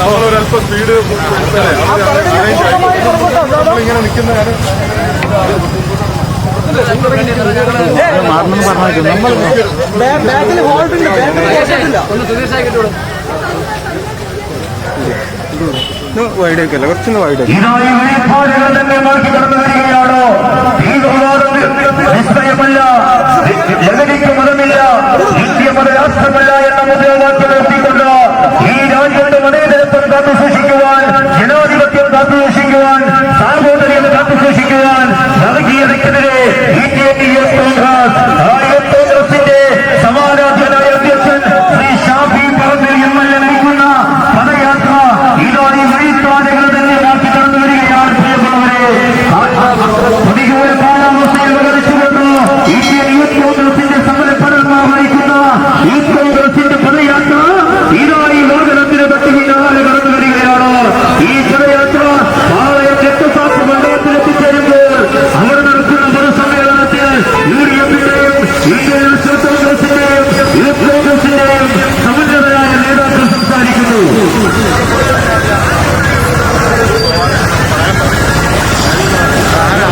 നമ്മളൊരല്പം speed ഇങ്ങനെ നിൽക്കുന്നതാണ്. മാറണമെന്ന് പറഞ്ഞു നമ്മൾ ബാക്കിൽ ഹോൾഡില്ല, വൈഡേക്കല്ല, കുറച്ചൊന്ന് വൈഡേക്ക്. ലഹരിക്ക് മതമില്ല, ഇന്ത്യമത രാഷ്ട്രമല്ല എന്ന മുദ്രാവാക്യം ഉയർത്തിക്കൊണ്ട് ഈ രാജ്യത്ത് മതേതരത്വം കാത്തു സൂക്ഷിക്കുവാൻ, ജനാധിപത്യം കാത്തു സൂക്ഷിക്കുവാൻ, സാഹോദര്യം കാത്തു സൂക്ഷിക്കുവാൻ വർഗീയതയ്ക്കെതിരെ ഇന്ത്യൻ യൂത്ത് കോൺഗ്രസിന്റെ സമാരാധ്യനായ അധ്യക്ഷൻ ശ്രീ ഷാഫി പറമ്പിൽ MLA നയിക്കുന്ന പദയാത്ര ഇതോടെ വഴിത്താരകൾ തന്നെ മാറ്റി കടന്നു വരികയാണ്. പ്രിയപ്പെട്ടവരെ, പ്രതികൂല കാലാവസ്ഥയിൽ വിവരിച്ചുകൊണ്ട് ഇന്ത്യൻ യൂത്ത് കോൺഗ്രസിന്റെ സമരപ്പടന്മാർ നയിക്കുന്ന യൂത്ത് കോൺഗ്രസിന്റെ പദയാത്ര ഇതായി ലോകത്തിന് തൊട്ട് പിന്നാലെ കടന്നു വരികയാണ്. ഈ പദയാത്ര പാളയം രക്തസാക്ഷി മണ്ഡലത്തിൽ എത്തിച്ചേരുമ്പോൾ അവിടെ നടക്കുന്ന പൊതുസമ്മേളനത്തിൽ UDF-ന്റെയും ഇന്ത്യൻ യൂത്ത് കോൺഗ്രസിന്റെയും യൂത്ത് കോൺഗ്രസിന്റെയും സമന്വിതരായ നേതാക്കൾ സംസാരിക്കുന്നു.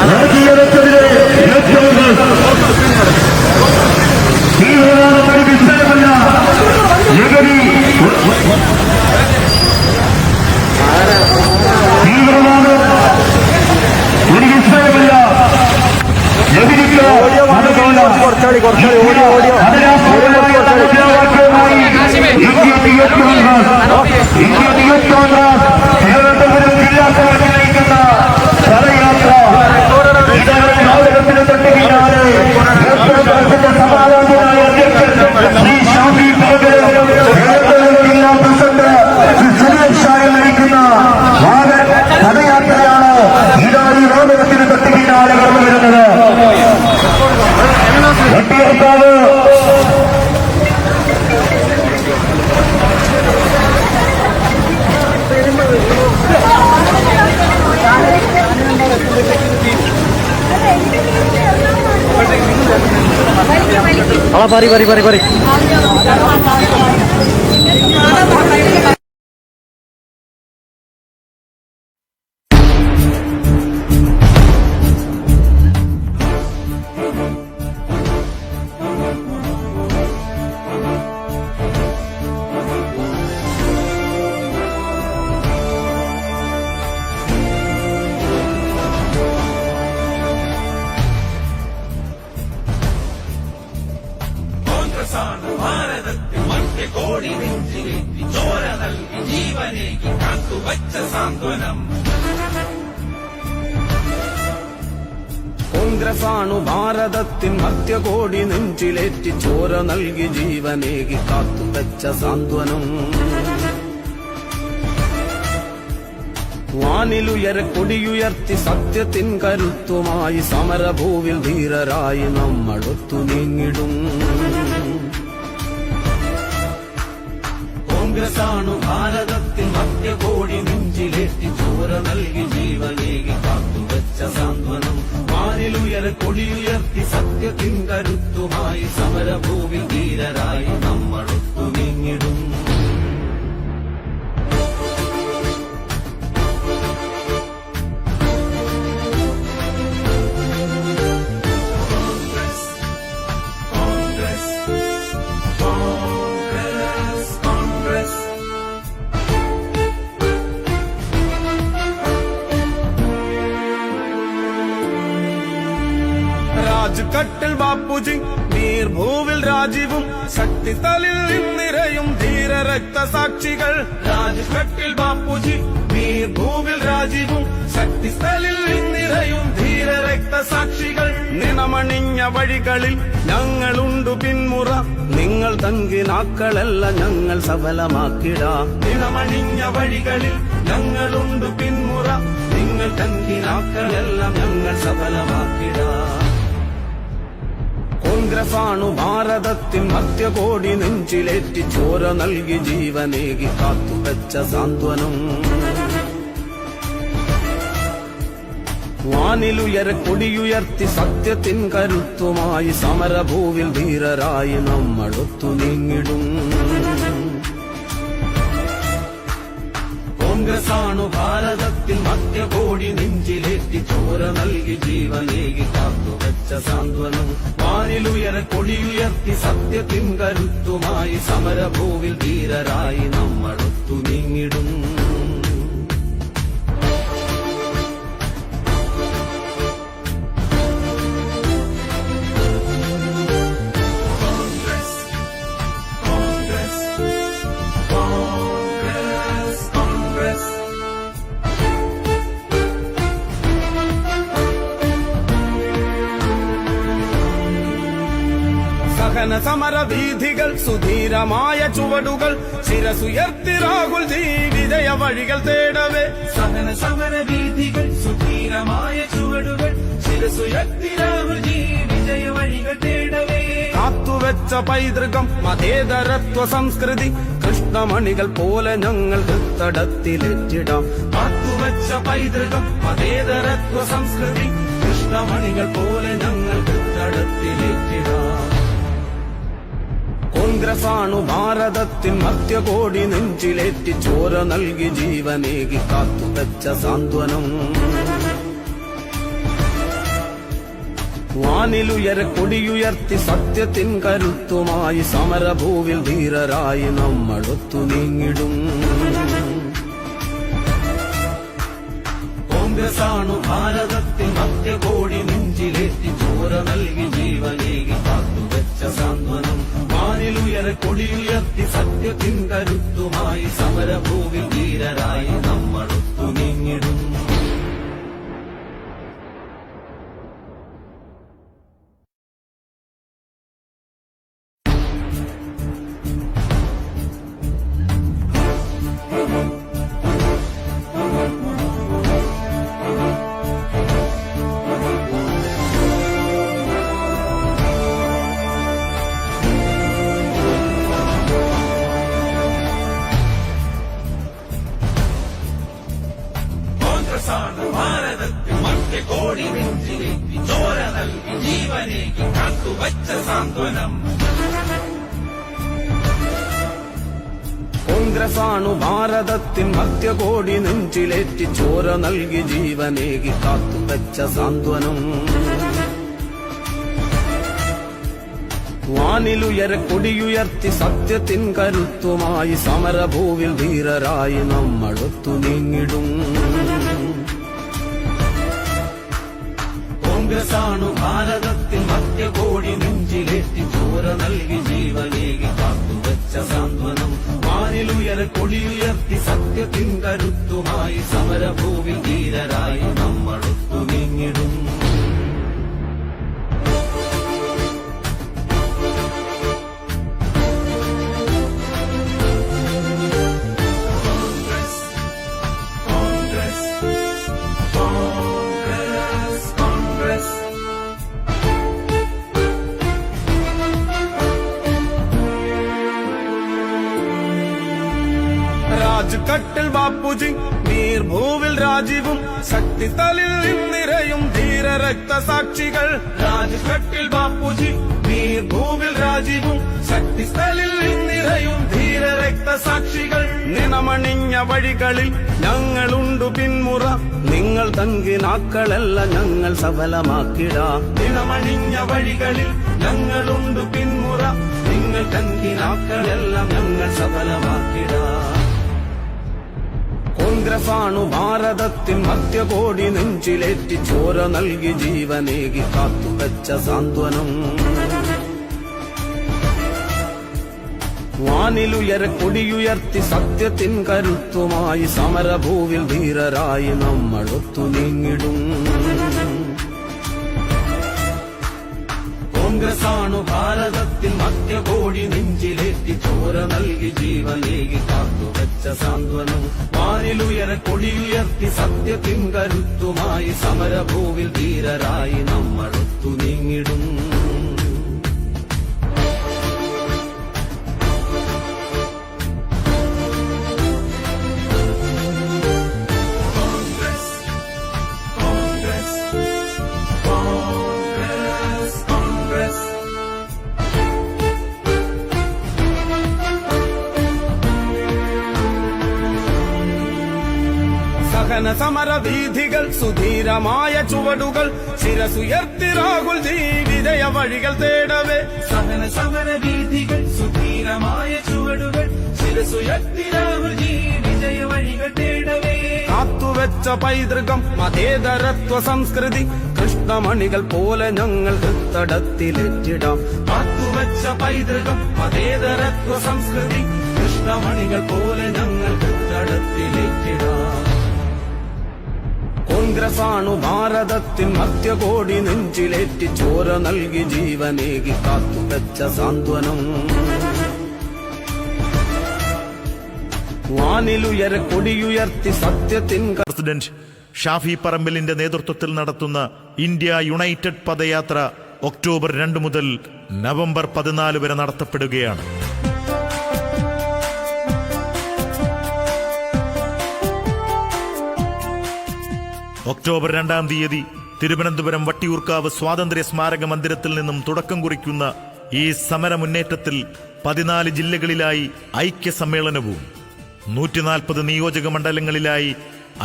വർഗീയതയ്ക്കെതിരെ യൂത്ത് കോൺഗ്രസ് തീവ്രവാദം ഒരു വിഷയമല്ല, ലഹരി തീവ്രവാദം ഒരു വിഷയമല്ല, ലഹരിക്ക് മതമില്ല. മുദ്രാവാക്യവുമായി ഇന്ത്യൻ യൂത്ത് കോൺഗ്രസ് തിരുവനന്തപുരം ജില്ലാ കമ്മിറ്റി നയിക്കുന്ന പദയാത്ര ഇതാണ് ലോകത്തിന് തൊട്ട് പിന്നാലെ യൂത്ത് കോൺഗ്രസിന്റെ സമാധാനമായ അധ്യക്ഷൻ ശ്രീ ഷാഫി പറമ്പിൽ, ജില്ലാ പ്രസിഡന്റ് സുരേഷ് ഷായി നയിക്കുന്ന പദയാത്രയാണ് ഇതാണ് ലോകത്തിന് തൊട്ട് പിന്നാലെ കടന്നു വരുന്നത്. വട്ടിയൂർക്കാവ് പറി പറി പറി പറി ഭാരതത്തിൽ മധ്യകോടി നെഞ്ചിലേറ്റി ചോര നൽകി ജീവനേകി കാത്തുവച്ച സാന്ത്വനം. കോൺഗ്രസാണു ഭാരതത്തിൻ മധ്യകോടി നെഞ്ചിലേറ്റി ചോര നൽകി ജീവനേകി കാത്തുവച്ച സാന്ത്വനം. വാനിലുയര കൊടിയുയർത്തി സത്യത്തിൻ കരുത്തുമായി സമരഭൂവിൽ ധീരരായി നമ്മളൊത്തു നീങ്ങിടും. കോൺഗ്രസാണു ഭാരതത്തിൻ മധ്യകോടി നെഞ്ചിലേറ്റി ചോര നൽകി ജീവനേകി കാത്തുവച്ച സാന്ത്വനം. വാനിലുയര കൊടിയുയർത്തി സത്യത്തിൻ കരുത്തുമായി സമരഭൂവിൽ ധീരരായി നമ്മളൊത്തു നീങ്ങിടും. രാജ്കട്ടിൽ ബാപ്പുജി, നീർഭൂവിൽ രാജീവും, ശക്തിസ്ഥലിൽ നിറയും ധീര രക്തസാക്ഷികൾ. രാജ്കട്ടിൽ ബാപ്പുജി, നീർഭൂവിൽ രാജീവും, ശക്തിസ്ഥലിൽ നിറയും ധീര രക്തസാക്ഷികൾ. നിണമണിഞ്ഞ വഴികളിൽ ഞങ്ങളുണ്ടു പിന്മുറ, നിങ്ങൾ തങ്കിനാക്കളല്ല ഞങ്ങൾ സഫലമാക്കിടാം. നിണമണിഞ്ഞ വഴികളിൽ ഞങ്ങളുണ്ടു പിന്മുറ, നിങ്ങൾ തങ്കിനാക്കളെല്ലാം ഞങ്ങൾ സഫലമാക്കിടാം. കോൺഗ്രസാണു ഭാരതത്തിൻ മധ്യകോടി നെഞ്ചിലേറ്റി ചോര നൽകി ജീവനേകി കാത്തുവച്ച സാന്ത്വനം. വാനിലുയര കൊടിയുയർത്തി സത്യത്തിൻ കരുത്തുമായി സമരഭൂവിൽ ധീരരായി നമ്മൾ ഒത്തു നീങ്ങിടും. കോൺഗ്രസാണു ഭാരതത്തിൽ മധ്യകോടി നെഞ്ചിലേറ്റി ചോര നൽകി ജീവനേകി കാത്തുവച്ച സാന്ത്വനം. വാനിലുയര കൊടിയുയർത്തി സത്യത്തിൻ കരുത്തുമായി സമരഭൂവിൽ ധീരരായി നമ്മൾ ഒത്തു നീങ്ങിടും. സമരവീഥികൾ സുധീരമായ ചുവടുകൾ ശിരസുയർത്തി രാഹുൽ ജി വിജയ വഴികൾ തേടവേ. സഹന സമരവീഥികൾ സുധീരമായ ചുവടുകൾ ശിരസുയർത്തി രാഹുൽ ജി വിജയ വഴികൾ തേടവേ. കാത്തുവെച്ച പൈതൃകം മതേതരത്വ സംസ്കൃതി കൃഷ്ണമണികൾ പോലെ ഞങ്ങൾ ഹൃത്തടത്തിലേറ്റിടാം. കാത്തുവെച്ച പൈതൃകം മതേതരത്വ സംസ്കൃതി കൃഷ്ണമണികൾ പോലെ ഞങ്ങൾ ഹൃത്തടത്തിലേറ്റിടാം. കോൺഗ്രസാണു ഭാരതത്തിൻ മധ്യകോടി നെഞ്ചിലേറ്റി ചോര നൽകി ജീവനേകി കാത്തുവെച്ച സാന്ത്വനം. വാനിലുയര കൊടിയുയർത്തി സത്യത്തിൻ കരുത്തുമായി സമരഭൂവിൽ ധീരരായി നമ്മൾ ഒത്തു നീങ്ങിടും. കോൺഗ്രസാണു ഭാരതത്തിൽ മധ്യകോടി നെഞ്ചിലേറ്റി ചോര നൽകി ജീവനേകി കാത്തുവെച്ച സാന്ത്വനം. വാനിലുയര കൊടിയുയർത്തി സത്യത്തിൻ കരുത്തുമായി സമരഭൂവിൽ ധീരരായി നമ്മൾ ഒത്തു നീങ്ങിടും. ഭാരതത്തിൽ മധ്യകോടി നെഞ്ചിലേറ്റി ചോര നൽകി ജീവനേകി കാത്തുവച്ച സാന്ത്വനം. കോൺഗ്രസാണു ഭാരതത്തിൻ മധ്യകോടി നെഞ്ചിലേറ്റി ചോര നൽകി ജീവനേകി കാത്തുവച്ച സാന്ത്വനം. വാനിലുയര കൊടിയുയർത്തി സത്യത്തിൻ കരുത്തുമായി സമരഭൂവിൽ ധീരരായി നമ്മൾ ഒത്തു നീങ്ങിടും. കോൺഗ്രസാണു ഭാരതത്തിൽ മധ്യകോടി നെഞ്ചിലേറ്റി ചോര നൽകി ജീവനേകി കാത്തുവച്ച സാന്ത്വനം. വാനിലുയര കൊടിയുയർത്തി സത്യത്തിൻ കരുത്തുമായി സമരഭൂവിൽ ധീരരായി നമ്മൾ ഒത്തു നീങ്ങിടും. രാജ്കട്ടിൽ ബാപ്പുജി നീർഭൂവിൽ രാജീവും ശക്തിസ്ഥലിൽ നിറയും ധീര രക്തസാക്ഷികൾ. രാജ്കട്ടിൽ ബാപ്പുജി നീർഭൂവിൽ രാജീവും ശക്തിസ്ഥലിൽ നിറയും ധീര രക്തസാക്ഷികൾ. നിണമണിഞ്ഞ വഴികളിൽ ഞങ്ങളുണ്ടു പിന്മുറ നിങ്ങൾ തങ്കിനാക്കളല്ല ഞങ്ങൾ സഫലമാക്കിടാം. നിണമണിഞ്ഞ വഴികളിൽ ഞങ്ങളുണ്ട് പിന്മുറ നിങ്ങൾ തങ്കിനാക്കളെല്ലാം ഞങ്ങൾ സഫലമാക്കിടാം. കോൺഗ്രസാണു ഭാരതത്തിൻ മധ്യകോടി നെഞ്ചിലേറ്റി ചോര നൽകി ജീവനേകി കാത്തുവച്ച സാന്ത്വനം. വാനിലുയര കൊടിയുയർത്തി സത്യത്തിൻ കരുത്തുമായി സമരഭൂവിൽ ധീരരായി നമ്മൾ ഒത്തു നീങ്ങിടും. കോൺഗ്രസാണു ഭാരതത്തിൽ മധ്യകോടി നെഞ്ചിലേറ്റി ചോര നൽകി ജീവനേകി കാത്തുവച്ച സാന്ത്വനം. വാനിലുയര കൊടിയുയർത്തി സത്യത്തിൻ കരുത്തുമായി സമരഭൂവിൽ ധീരരായി നമ്മൾ ഒത്തു നീങ്ങിടും. കോൺഗ്രസ് സമര വീഥികൾ സുധീരമായ ചുവടുകൾ ശിരസുയർത്തി രാഹുൽ ജി വിജയ വഴികൾ തേടവേ സഹന സമര വീഥികൾ സുധീരമായ ചുവടുകൾ ശിരസുയർത്തി രാഹുൽ ജി വിജയ വഴികൾ തേടവേ കാത്തുവെച്ച പൈതൃകം മതേതരത്വ സംസ്കൃതി കൃഷ്ണമണികൾ പോലെ ഞങ്ങൾ ഹൃത്തടത്തിലെത്തിടാം കാത്തുവച്ച പൈതൃകം മതേതരത്വ സംസ്കൃതി കൃഷ്ണമണികൾ പോലെ ഞങ്ങൾ കടത്തിലേറ്റിടാം കോൺഗ്രസ് ആണു ഭാരതത്തിൻ മധ്യകോടി നെഞ്ചിലേറ്റി ചോര നൽകി ജീവനേകി കാത്തുവെച്ച സാന്ത്വനം വാനിലുയര കൊടിയുയർത്തി സത്യത്തിൻ പ്രസിഡന്റ് ഷാഫി പറമ്പിലിന്റെ നേതൃത്വത്തിൽ നടത്തുന്ന ഇന്ത്യ യുണൈറ്റഡ് പദയാത്ര ഒക്ടോബർ 2 മുതൽ നവംബർ 14 വരെ നടത്തപ്പെടുകയാണ്. ഒക്ടോബർ 2-ാം തീയതി തിരുവനന്തപുരം വട്ടിയൂർക്കാവ് സ്വാതന്ത്ര്യ സ്മാരക മന്ദിരത്തിൽ നിന്നും തുടക്കം കുറിക്കുന്ന ഈ സമര മുന്നേറ്റത്തിൽ 14 ജില്ലകളിലായി ഐക്യ സമ്മേളനവും 140 നിയോജക മണ്ഡലങ്ങളിലായി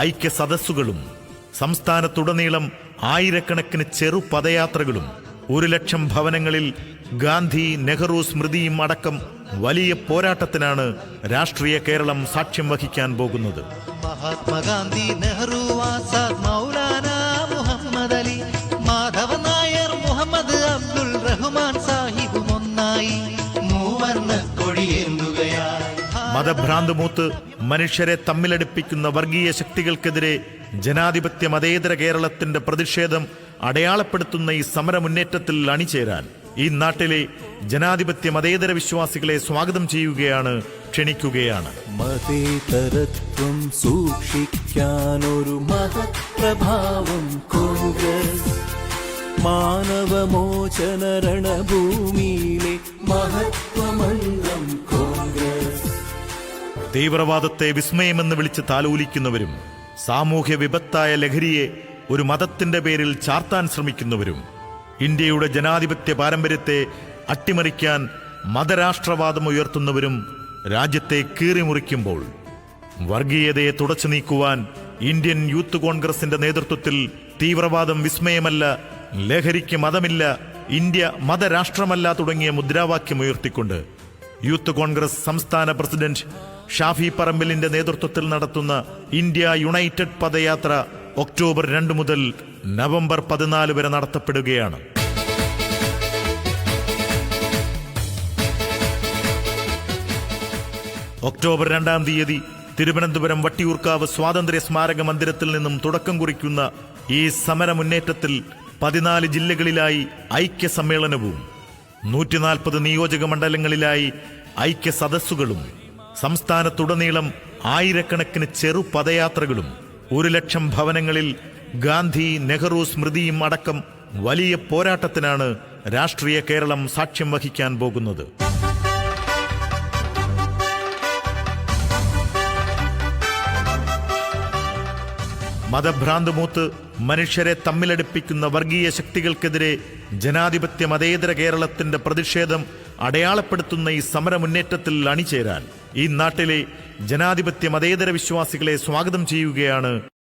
ഐക്യ സദസ്സുകളും സംസ്ഥാനത്തുടനീളം ആയിരക്കണക്കിന് ചെറു പദയാത്രകളും 1,00,000 ഭവനങ്ങളിൽ ഗാന്ധി നെഹ്റു സ്മൃതിയും അടക്കം വലിയ പോരാട്ടത്തിനാണ് രാഷ്ട്രീയ കേരളം സാക്ഷ്യം വഹിക്കാൻ പോകുന്നത്. മഹാത്മാഗാന്ധി, നെഹ്റു, ആസാദ്, മൗലാന മുഹമ്മദ് അലി, മാധവ നായർ, മുഹമ്മദ് അബ്ദുൽ റഹ്മാൻ സാഹിബും ഒന്നായി മൂവർണ്ണ കൊടിയേന്തുകയായി. മതഭ്രാന്ത് മൂത്ത് മനുഷ്യരെ തമ്മിലടിപ്പിക്കുന്ന വർഗീയ ശക്തികൾക്കെതിരെ ജനാധിപത്യ മതേതര കേരളത്തിന്റെ പ്രതിഷേധം അടയാളപ്പെടുത്തുന്ന ഈ സമരമുന്നേറ്റത്തിൽ അണിചേരാൻ ഈ നാട്ടിലെ ജനാധിപത്യ മതേതര വിശ്വാസികളെ സ്വാഗതം ചെയ്യുകയാണ്, ക്ഷണിക്കുകയാണ്. മതേതരത്വം സൂക്ഷിക്കാനൊരു മഹത് പ്രഭാവം കോൺഗ്രസ്, മാനവമോചന രണഭൂമിയിലെ മഹത്വമന്ത്രം കോൺഗ്രസ്. തീവ്രവാദത്തെ വിസ്മയമെന്ന് വിളിച്ച് താലോലിക്കുന്നവരും സാമൂഹ്യ വിപത്തായ ലഹരിയെ ഒരു മതത്തിന്റെ പേരിൽ ചാർത്താൻ ശ്രമിക്കുന്നവരും ഇന്ത്യയുടെ ജനാധിപത്യ പാരമ്പര്യത്തെ അട്ടിമറിക്കാൻ മതരാഷ്ട്രവാദം ഉയർത്തുന്നവരും രാജ്യത്തെ കീറിമുറിക്കുമ്പോൾ വർഗീയതയെ തുടച്ചു നീക്കുവാൻ ഇന്ത്യൻ യൂത്ത് കോൺഗ്രസിന്റെ നേതൃത്വത്തിൽ തീവ്രവാദം വിസ്മയമല്ല, ലഹരിക്ക് മതമില്ല, ഇന്ത്യ മതരാഷ്ട്രമല്ല തുടങ്ങിയ മുദ്രാവാക്യമുയർത്തിക്കൊണ്ട് യൂത്ത് കോൺഗ്രസ് സംസ്ഥാന പ്രസിഡന്റ് ഷാഫി പറമ്പിലിന്റെ നേതൃത്വത്തിൽ നടത്തുന്ന ഇന്ത്യ യുണൈറ്റഡ് പദയാത്ര ഒക്ടോബർ 2 മുതൽ നവംബർ 14 വരെ നടത്തപ്പെടുകയാണ്. ഒക്ടോബർ 2-ാം തീയതി തിരുവനന്തപുരം വട്ടിയൂർക്കാവ് സ്വാതന്ത്ര്യ സ്മാരക മന്ദിരത്തിൽ നിന്നും തുടക്കം കുറിക്കുന്ന ഈ സമര മുന്നേറ്റത്തിൽ 14 ജില്ലകളിലായി ഐക്യ സമ്മേളനവും 140 നിയോജക മണ്ഡലങ്ങളിലായി ഐക്യ സദസ്സുകളും സംസ്ഥാനത്തുടനീളം ആയിരക്കണക്കിന് ചെറു പദയാത്രകളും 1,00,000 ഭവനങ്ങളിൽ ഗാന്ധി നെഹ്റു സ്മൃതിയും അടക്കം വലിയ പോരാട്ടത്തിനാണ് രാഷ്ട്രീയ കേരളം സാക്ഷ്യം വഹിക്കാൻ പോകുന്നത്. മതഭ്രാന്ത് മൂത്ത് മനുഷ്യരെ തമ്മിലടിപ്പിക്കുന്ന വർഗീയ ശക്തികൾക്കെതിരെ ജനാധിപത്യ മതേതര കേരളത്തിന്റെ പ്രതിഷേധം അടയാളപ്പെടുത്തുന്ന ഈ സമരമുന്നേറ്റത്തിൽ അണിചേരാൻ ഈ നാട്ടിലെ ജനാധിപത്യ മതേതര വിശ്വാസികളെ സ്വാഗതം ചെയ്യുകയാണ്,